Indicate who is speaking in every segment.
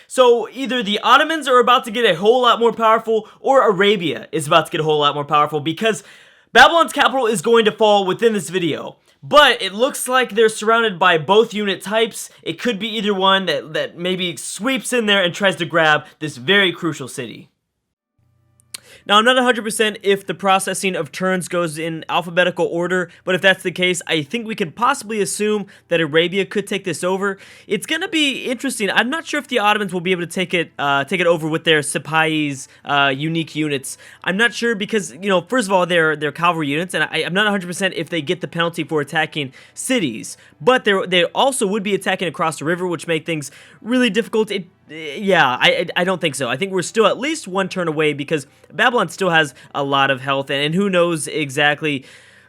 Speaker 1: So either the Ottomans are about to get a whole lot more powerful, or Arabia is about to get a whole lot more powerful, because Babylon's capital is going to fall within this video. But it looks like they're surrounded by both unit types. It could be either one that maybe sweeps in there and tries to grab this very crucial city. Now, I'm not 100% if the processing of turns goes in alphabetical order, but if that's the case, I think we could possibly assume that Arabia could take this over. It's going to be interesting. I'm not sure if the Ottomans will be able to take it over with their Sipahis unique units. I'm not sure because, you know, first of all, they're cavalry units, and I'm not 100% if they get the penalty for attacking cities, but they also would be attacking across the river, which make things really difficult. Yeah, I don't think so. I think we're still at least one turn away because Babylon still has a lot of health, and who knows exactly,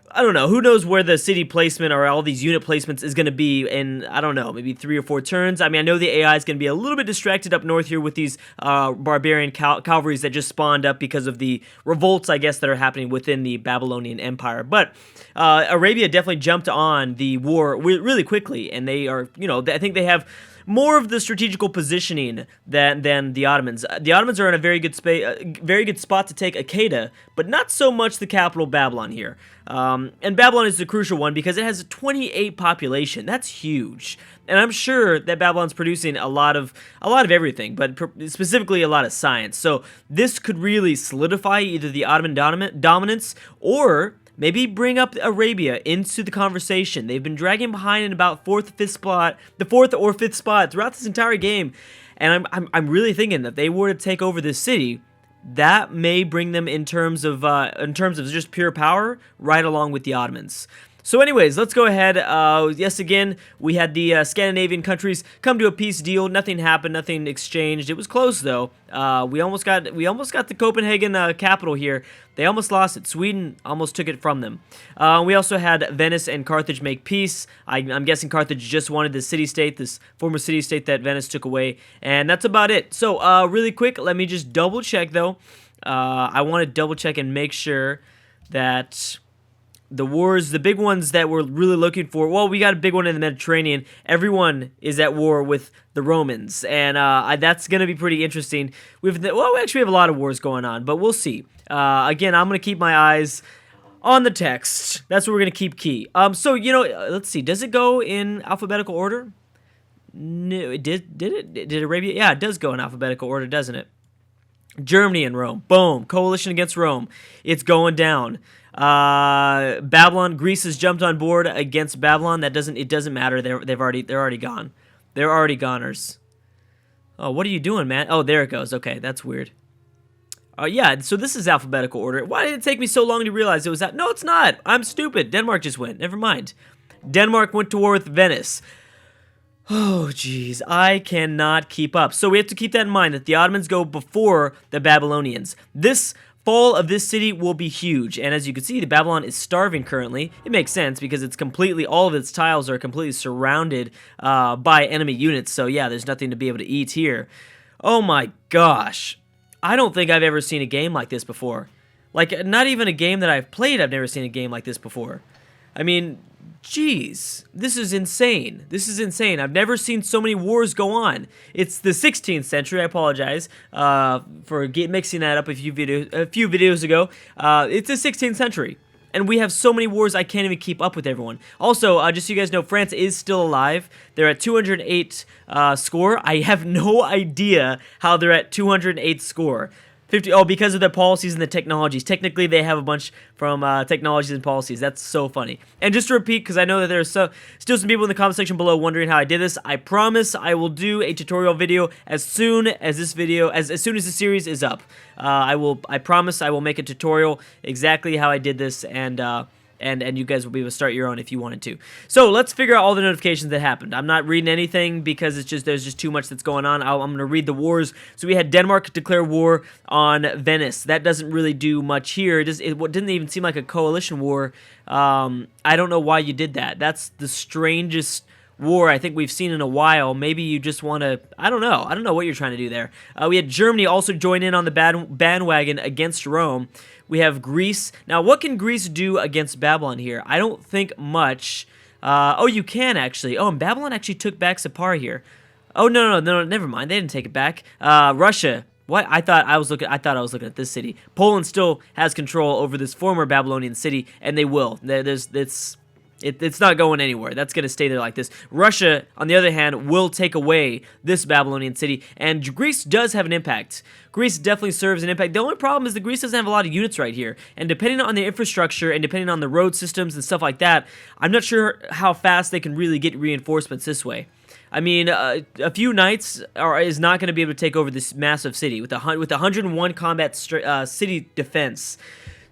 Speaker 1: I don't know, who knows where the city placement or all these unit placements is going to be in, I don't know, maybe 3 or 4 turns. I mean, I know the AI is going to be a little bit distracted up north here with these barbarian cavalries that just spawned up because of the revolts, I guess, that are happening within the Babylonian Empire. But Arabia definitely jumped on the war really quickly, and they are, you know, I think they have more of the strategical positioning than the Ottomans. The Ottomans are in a very good spot to take Acadia, but not so much the capital Babylon here. And Babylon is the crucial one because it has a 28 population. That's huge. And I'm sure that Babylon's producing a lot of everything, but specifically a lot of science. So this could really solidify either the Ottoman dominance or maybe bring up Arabia into the conversation. They've been dragging behind in about the fourth or fifth spot throughout this entire game, and I'm really thinking that they were to take over this city, that may bring them in terms of just pure power right along with the Ottomans. So anyways, let's go ahead. Yes, again, we had the Scandinavian countries come to a peace deal. Nothing happened, nothing exchanged. It was close though. We almost got the Copenhagen capital here. They almost lost it. Sweden almost took it from them. We also had Venice and Carthage make peace. I'm guessing Carthage just wanted the city-state, this former city-state that Venice took away, and that's about it. So really quick, let me just double check though. I want to double check and make sure that the wars, the big ones that we're really looking for, well, we got a big one in the Mediterranean. Everyone is at war with the Romans, and that's going to be pretty interesting. We actually have a lot of wars going on, but we'll see. Again, I'm going to keep my eyes on the text. That's what we're going to keep key. So, you know, let's see. Does it go in alphabetical order? No, it did. Did Arabia? Yeah, it does go in alphabetical order, doesn't it? Germany and Rome. Boom. Coalition against Rome. It's going down. Babylon, Greece has jumped on board against Babylon. It doesn't matter. They're already gone. They're already goners. Oh, what are you doing, man? Oh, there it goes. Okay, that's weird. Yeah, so this is alphabetical order. Why did it take me so long to realize it was that? No, it's not. I'm stupid. Denmark just went. Never mind. Denmark went to war with Venice. Oh, jeez, I cannot keep up. So we have to keep that in mind, that the Ottomans go before the Babylonians. This fall of this city will be huge, and as you can see, the Babylon is starving currently. It makes sense because it's all of its tiles are completely surrounded by enemy units, so yeah, there's nothing to be able to eat here. Oh my gosh, I don't think I've ever seen a game like this before. Like, not even a game that I've played, I've never seen a game like this before. I mean, jeez, this is insane. This is insane. I've never seen so many wars go on. It's the 16th century. I apologize for mixing that up a few videos ago. It's the 16th century, and we have so many wars I can't even keep up with everyone. Also, just so you guys know, France is still alive. They're at 208 score. I have no idea how they're at 208 score. Because of their policies and the technologies. Technically, they have a bunch from technologies and policies. That's so funny. And just to repeat, because I know that there's still some people in the comment section below wondering how I did this, I promise I will do a tutorial video as soon as this video, as soon as the series is up. I promise I will make a tutorial exactly how I did this, and you guys will be able to start your own if you wanted to. So let's figure out all the notifications that happened. I'm not reading anything because there's just too much that's going on. I'm going to read the wars. So we had Denmark declare war on Venice. That doesn't really do much here. It didn't even seem like a coalition war. I don't know why you did that. That's the strangest war I think we've seen in a while. Maybe you just want to, I don't know what you're trying to do there. We had Germany also join in on the bandwagon against Rome. We have Greece. Now, what can Greece do against Babylon here? I don't think much. Oh, you can actually. Oh, and Babylon actually took back Sippar here. Oh no, never mind. They didn't take it back. Russia. What? I thought I was looking at this city. Poland still has control over this former Babylonian city, and they will. It's not going anywhere. That's going to stay there like this. Russia, on the other hand, will take away this Babylonian city, and Greece does have an impact. Greece definitely serves an impact. The only problem is that Greece doesn't have a lot of units right here, and depending on the infrastructure and depending on the road systems and stuff like that, I'm not sure how fast they can really get reinforcements this way. I mean, a few knights is not going to be able to take over this massive city with 101 combat city defense.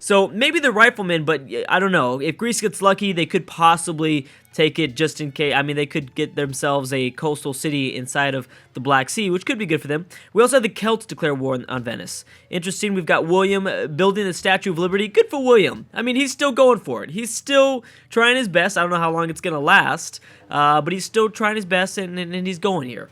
Speaker 1: So maybe the riflemen, but I don't know. If Greece gets lucky, they could possibly take it just in case. I mean, they could get themselves a coastal city inside of the Black Sea, which could be good for them. We also have the Celts declare war on Venice. Interesting, we've got William building the Statue of Liberty. Good for William. I mean, he's still going for it. He's still trying his best. I don't know how long it's going to last, but he's still trying his best, and he's going here.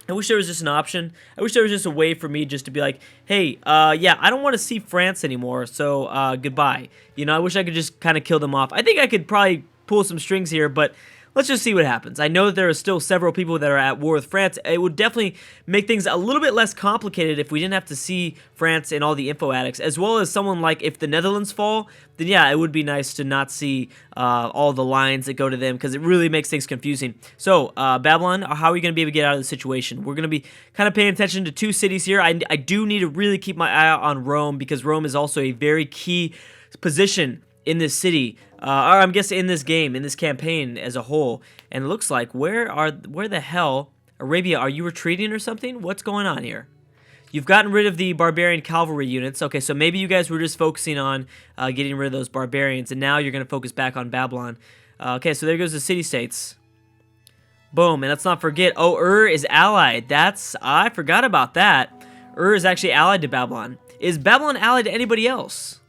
Speaker 1: I wish there was just an option. I wish there was just a way for me just to be like, hey, yeah, I don't want to see France anymore, so goodbye. You know, I wish I could just kind of kill them off. I think I could probably pull some strings here, but let's just see what happens. I know that there are still several people that are at war with France. It would definitely make things a little bit less complicated if we didn't have to see France in all the info addicts, as well as someone like if the Netherlands fall, then yeah, it would be nice to not see all the lines that go to them, because it really makes things confusing. So, Babylon, how are we going to be able to get out of the situation? We're going to be kind of paying attention to two cities here. I do need to really keep my eye out on Rome, because Rome is also a very key position in this city, or I'm guessing in this game, in this campaign as a whole. And it looks like, where the hell, Arabia, are you retreating or something? What's going on here? You've gotten rid of the barbarian cavalry units. Okay, so maybe you guys were just focusing on getting rid of those barbarians, and now you're going to focus back on Babylon. Okay, so there goes the city-states. Boom, and let's not forget, oh, is allied. I forgot about that. Is actually allied to Babylon. Is Babylon allied to anybody else?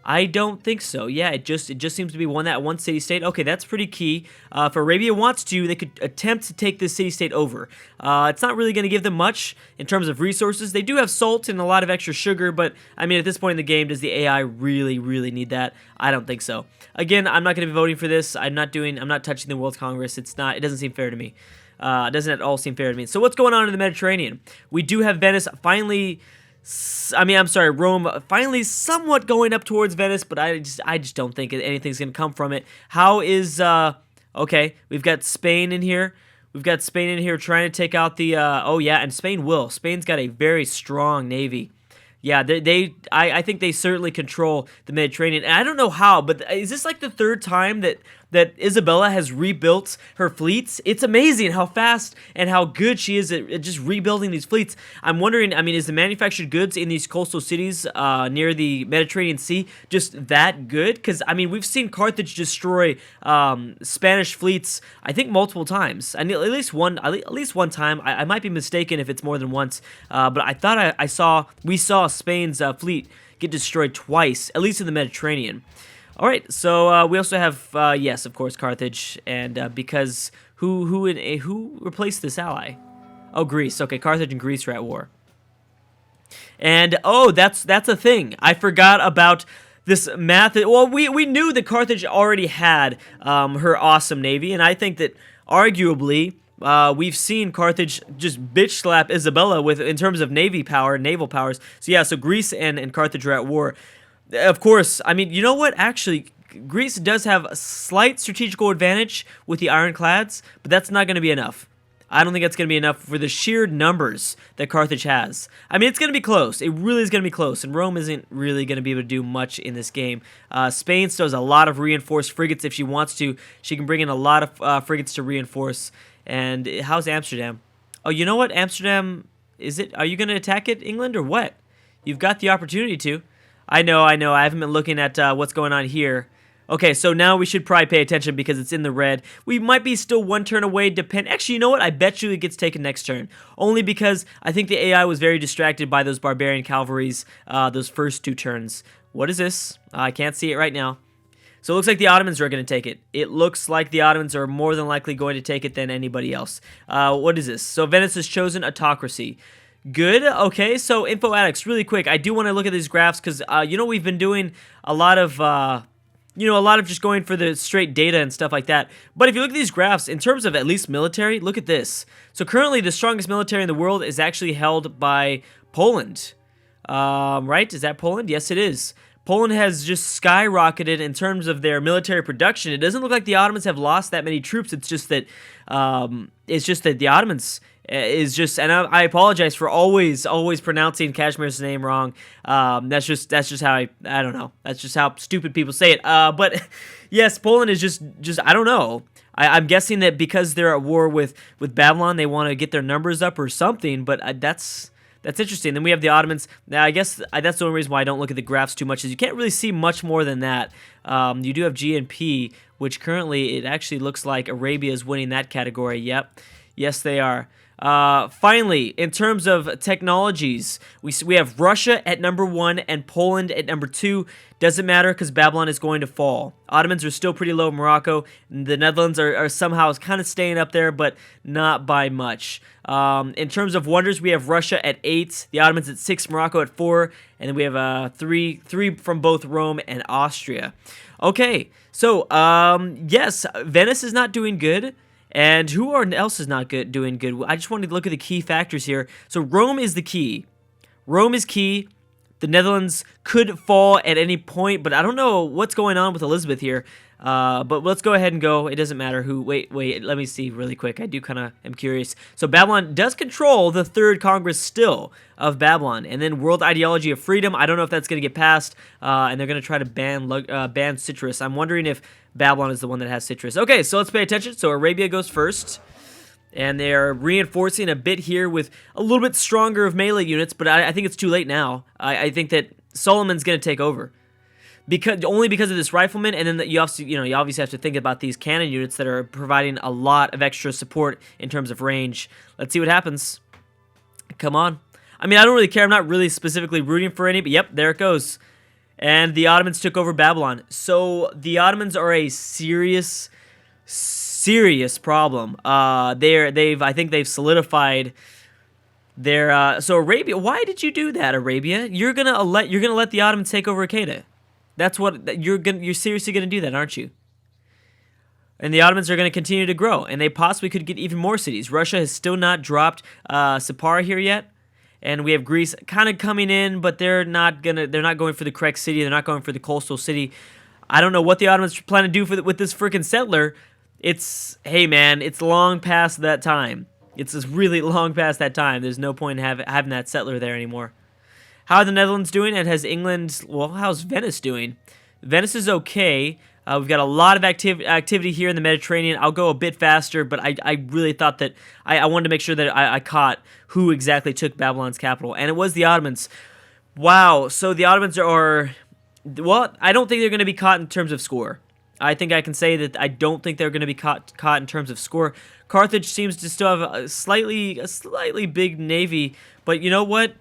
Speaker 1: I don't think so. Yeah, it just seems to be one city-state. Okay, that's pretty key. If Arabia wants to, they could attempt to take this city-state over. It's not really going to give them much in terms of resources. They do have salt and a lot of extra sugar, but I mean, at this point in the game, does the AI really need that? I don't think so. Again, I'm not going to be voting for this. I'm not touching the World Congress. It doesn't seem fair to me. It doesn't at all seem fair to me. So what's going on in the Mediterranean? We do have Venice finally. Rome finally somewhat going up towards Venice, but I just don't think anything's going to come from it. How is, okay, we've got Spain in here. We've got Spain in here trying to take out the, oh yeah, and Spain will. Spain's got a very strong navy. Yeah, I think they certainly control the Mediterranean. And I don't know how, but is this like the third time that Isabella has rebuilt her fleets? It's amazing how fast and how good she is at just rebuilding these fleets. I'm wondering, I mean, is the manufactured goods in these coastal cities near the Mediterranean Sea just that good? Because, I mean, we've seen Carthage destroy Spanish fleets, I think, multiple times. And at least one time. I might be mistaken if it's more than once, but I thought we saw Spain's fleet get destroyed twice, at least in the Mediterranean. All right, so we also have, yes, of course, Carthage, and because who replaced this ally? Oh, Greece. Okay, Carthage and Greece are at war. And oh, that's a thing. I forgot about this math. Well, we knew that Carthage already had her awesome navy, and I think that arguably we've seen Carthage just bitch slap Isabella in terms of naval powers. So yeah, so Greece and Carthage are at war. Of course, I mean, you know what? Actually, Greece does have a slight strategical advantage with the ironclads, but that's not going to be enough. I don't think that's going to be enough for the sheer numbers that Carthage has. I mean, it's going to be close. It really is going to be close, and Rome isn't really going to be able to do much in this game. Spain still has a lot of reinforced frigates if she wants to. She can bring in a lot of frigates to reinforce. And how's Amsterdam? Oh, you know what? Amsterdam, are you going to attack it, England, or what? You've got the opportunity to. I know. I haven't been looking at what's going on here. Okay, so now we should probably pay attention because it's in the red. We might be still one turn away. Actually, you know what? I bet you it gets taken next turn. Only because I think the AI was very distracted by those barbarian cavalries those first two turns. What is this? I can't see it right now. So it looks like the Ottomans are going to take it. It looks like the Ottomans are more than likely going to take it than anybody else. What is this? So Venice has chosen autocracy. Good. Okay, so info addicts, really quick. I do want to look at these graphs because, you know, we've been doing a lot of you know, a lot of just going for the straight data and stuff like that. But if you look at these graphs, in terms of at least military, look at this. So currently, the strongest military in the world is actually held by Poland. Right? Is that Poland? Yes, it is. Poland has just skyrocketed in terms of their military production. It doesn't look like the Ottomans have lost that many troops. It's just that the Ottomans is just, and I apologize for always pronouncing Kashmir's name wrong. That's just how I don't know. That's just how stupid people say it. But yes, Poland is just I don't know. I'm guessing that because they're at war with Babylon, they want to get their numbers up or something. But that's interesting. Then we have the Ottomans. Now, I guess that's the only reason why I don't look at the graphs too much is you can't really see much more than that. You do have GNP, which currently it actually looks like Arabia is winning that category. Yep. Yes, they are. Finally, in terms of technologies, we have Russia at number 1 and Poland at number 2. Doesn't matter because Babylon is going to fall. Ottomans are still pretty low. Morocco, the Netherlands are somehow kind of staying up there, but not by much. In terms of wonders, we have Russia at 8, the Ottomans at 6, Morocco at 4, and then we have three from both Rome and Austria. Okay, so yes, Venice is not doing good. And who else is not doing good? I just wanted to look at the key factors here. So Rome is the key. Rome is key. The Netherlands could fall at any point, but I don't know what's going on with Elizabeth here. But let's go ahead and go. It doesn't matter who. Wait, let me see really quick. I do kind of am curious. So Babylon does control the Third Congress still of Babylon. And then World Ideology of Freedom. I don't know if that's going to get passed. And they're going to try to ban citrus. I'm wondering if Babylon is the one that has citrus. Okay, so let's pay attention. So Arabia goes first. And they're reinforcing a bit here with a little bit stronger of melee units, but I think it's too late now. I think that Solomon's going to take over. Only because of this rifleman, and then you obviously have to think about these cannon units that are providing a lot of extra support in terms of range. Let's see what happens. Come on. I mean, I don't really care. I'm not really specifically rooting for any, but yep, there it goes. And the Ottomans took over Babylon. So the Ottomans are a serious problem. I think they've solidified their. So Arabia, why did you do that, Arabia? You're gonna let the Ottomans take over Acadia. That's what you're seriously gonna do that, aren't you? And the Ottomans are gonna continue to grow, and they possibly could get even more cities. Russia has still not dropped Saqqara here yet. And we have Greece kind of coming in, but they're not going for the correct city. They're not going for the coastal city. I don't know what the Ottomans plan to do with this freaking settler. Hey man, it's long past that time. It's just really long past that time. There's no point in having that settler there anymore. How are the Netherlands doing? And has England, well, how's Venice doing? Venice is okay. We've got a lot of activity here in the Mediterranean. I'll go a bit faster, but I really thought that I wanted to make sure that I caught who exactly took Babylon's capital, and it was the Ottomans. Wow, so the Ottomans are, well, I don't think they're going to be caught in terms of score. I think I can say that I don't think they're going to be caught in terms of score. Carthage seems to still have a slightly big navy, but you know what?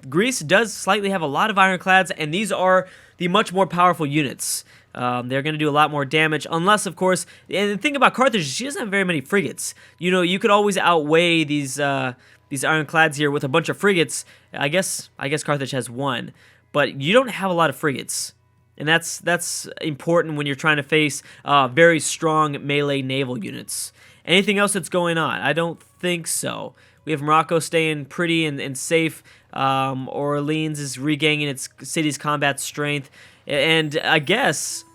Speaker 1: Greece does slightly have a lot of ironclads, and these are the much more powerful units. They're going to do a lot more damage, unless, of course, and the thing about Carthage is she doesn't have very many frigates. You know, you could always outweigh these ironclads here with a bunch of frigates. I guess Carthage has one, but you don't have a lot of frigates. And that's important when you're trying to face very strong melee naval units. Anything else that's going on? I don't think so. We have Morocco staying pretty and safe. Orleans is regaining its city's combat strength. And I guess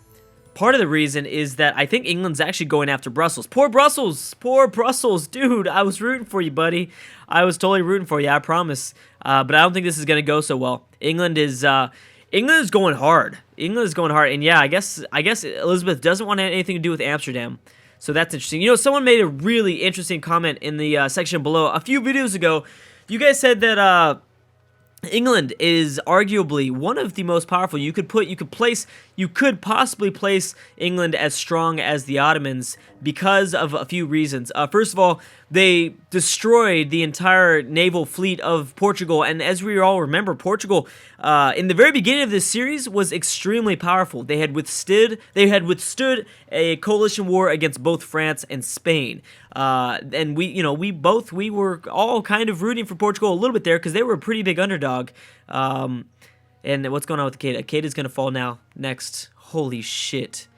Speaker 1: part of the reason is that I think England's actually going after Brussels. Poor Brussels! Poor Brussels! Dude, I was rooting for you, buddy. I was totally rooting for you, I promise. But I don't think this is going to go so well. England is going hard. England is going hard. And yeah, I guess Elizabeth doesn't want anything to do with Amsterdam. So that's interesting. You know, someone made a really interesting comment in the section below. A few videos ago, you guys said that England is arguably one of the most powerful. You could possibly place England as strong as the Ottomans because of a few reasons. First of all, they destroyed the entire naval fleet of Portugal, and as we all remember, Portugal in the very beginning of this series was extremely powerful. They had withstood a coalition war against both France and Spain. And we were all kind of rooting for Portugal a little bit there because they were a pretty big underdog. And what's going on with Acadia? Acadia's going to fall now next. Holy shit.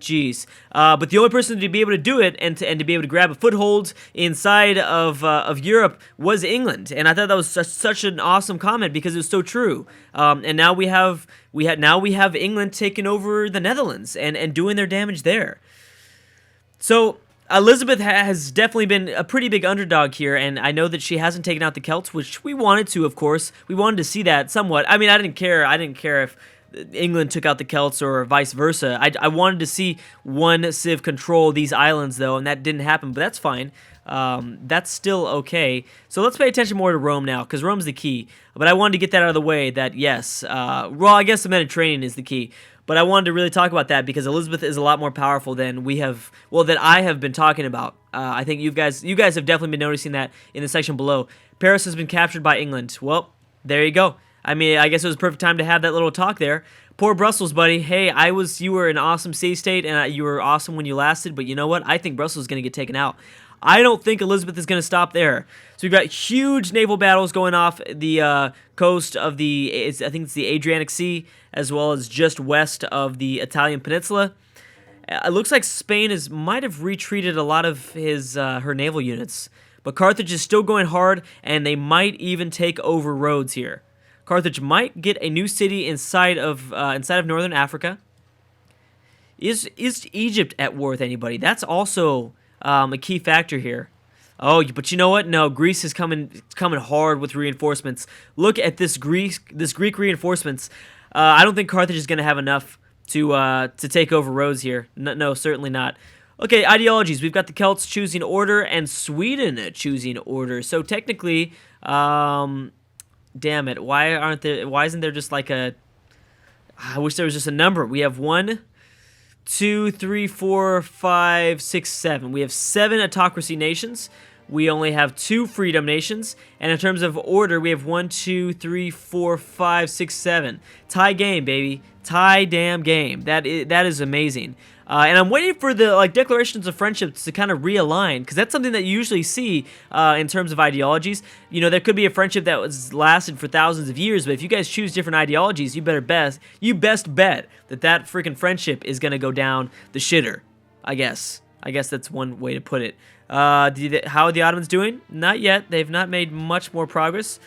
Speaker 1: Jeez. But the only person to be able to do it and to be able to grab a foothold inside of Europe was England, and I thought that was such an awesome comment because it was so true. And now we have England taking over the Netherlands and doing their damage there. So Elizabeth has definitely been a pretty big underdog here, and I know that she hasn't taken out the Celts, which we wanted to, of course. We wanted to see that somewhat. I mean, I didn't care if England took out the Celts or vice versa. I wanted to see one civ control these islands, though, and that didn't happen, but that's fine. That's still okay. So let's pay attention more to Rome now, because Rome's the key. But I wanted to get that out of the way, that yes, well, I guess the Mediterranean is the key. But I wanted to really talk about that because Elizabeth is a lot more powerful than that I have been talking about. I think you guys have definitely been noticing that in the section below. Paris has been captured by England. Well, there you go. I mean, I guess it was a perfect time to have that little talk there. Poor Brussels, buddy. Hey, you were an awesome city-state, and you were awesome when you lasted, but you know what? I think Brussels is going to get taken out. I don't think Elizabeth is going to stop there. So we've got huge naval battles going off the coast of I think it's the Adriatic Sea, as well as just west of the Italian peninsula. It looks like Spain might have retreated a lot of her naval units, but Carthage is still going hard, and they might even take over Rhodes here. Carthage might get a new city inside of northern Africa. Is Egypt at war with anybody? That's also a key factor here. Oh, but you know what? No, Greece is coming hard with reinforcements. Look at this Greek reinforcements. I don't think Carthage is going to have enough to take over Rhodes here. No, certainly not. Okay, ideologies. We've got the Celts choosing order and Sweden choosing order. So technically, damn it, why isn't there just like I wish there was just a number. We have 1, 2, 3, 4, 5, 6, 7. We have 7 autocracy nations. We only have 2 freedom nations. And in terms of order, we have 1, 2, 3, 4, 5, 6, 7. Tie game, baby. Tie damn game. That is amazing. And I'm waiting for the declarations of friendships to kind of realign, because that's something that you usually see in terms of ideologies. You know, there could be a friendship that was lasted for thousands of years, but if you guys choose different ideologies, you best bet that freaking friendship is gonna go down the shitter. I guess that's one way to put it. How are the Ottomans doing? Not yet. They've not made much more progress.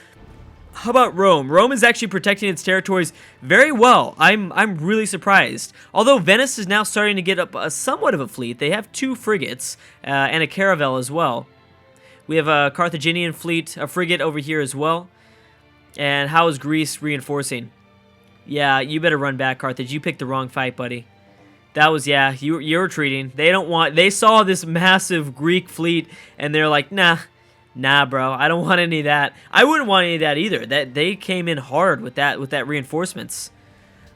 Speaker 1: How about Rome? Rome is actually protecting its territories very well. I'm really surprised. Although Venice is now starting to get up somewhat of a fleet. They have 2 frigates and a caravel as well. We have a Carthaginian fleet, a frigate over here as well. And how is Greece reinforcing? Yeah, you better run back, Carthage. You picked the wrong fight, buddy. That was, yeah, you're retreating. They saw this massive Greek fleet and they're like, Nah, bro, I don't want any of that. I wouldn't want any of that either. They came in hard with that reinforcements.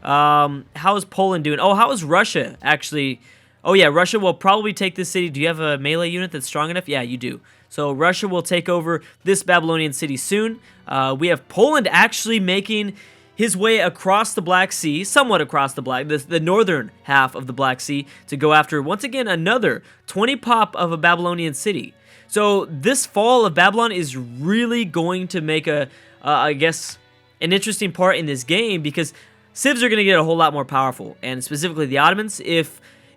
Speaker 1: How is Poland doing? Oh, how is Russia actually? Oh yeah, Russia will probably take this city. Do you have a melee unit that's strong enough? Yeah, you do. So Russia will take over this Babylonian city soon. We have Poland actually making his way across the Black Sea, somewhat across the northern half of the Black Sea, to go after once again another 20 pop of a Babylonian city. So this fall of Babylon is really going to make I guess, an interesting part in this game, because civs are going to get a whole lot more powerful, and specifically the Ottomans.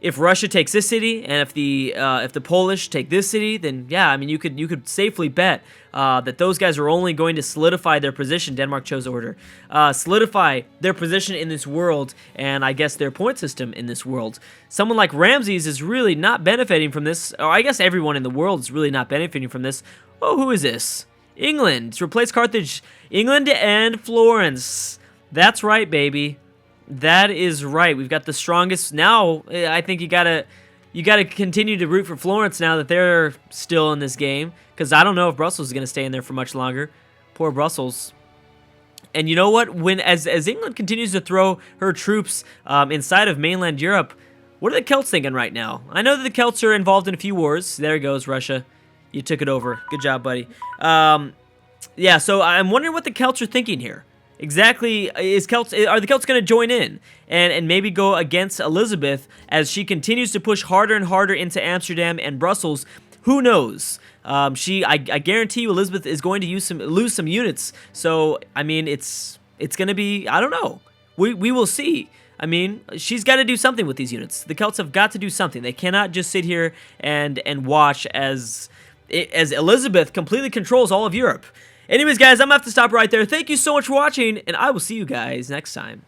Speaker 1: If Russia takes this city, and if the Polish take this city, then yeah, I mean you could safely bet that those guys are only going to solidify their position. Denmark chose order, solidify their position in this world, and I guess their point system in this world. Someone like Ramses is really not benefiting from this, or I guess everyone in the world is really not benefiting from this. Oh, who is this? England. To replace Carthage. England and Florence. That's right, baby. That is right. We've got the strongest. Now, I think you gotta continue to root for Florence now that they're still in this game, because I don't know if Brussels is gonna stay in there for much longer. Poor Brussels. And you know what? As England continues to throw her troops inside of mainland Europe, what are the Celts thinking right now? I know that the Celts are involved in a few wars. There goes Russia. You took it over. Good job, buddy. Yeah. So I'm wondering what the Celts are thinking here. Exactly, are the Celts going to join in and maybe go against Elizabeth as she continues to push harder and harder into Amsterdam and Brussels? Who knows? I guarantee you Elizabeth is going to lose some units. So I mean, it's going to be, I don't know. We will see. I mean, she's got to do something with these units. The Celts have got to do something. They cannot just sit here and watch as Elizabeth completely controls all of Europe. Anyways, guys, I'm going to have to stop right there. Thank you so much for watching, and I will see you guys next time.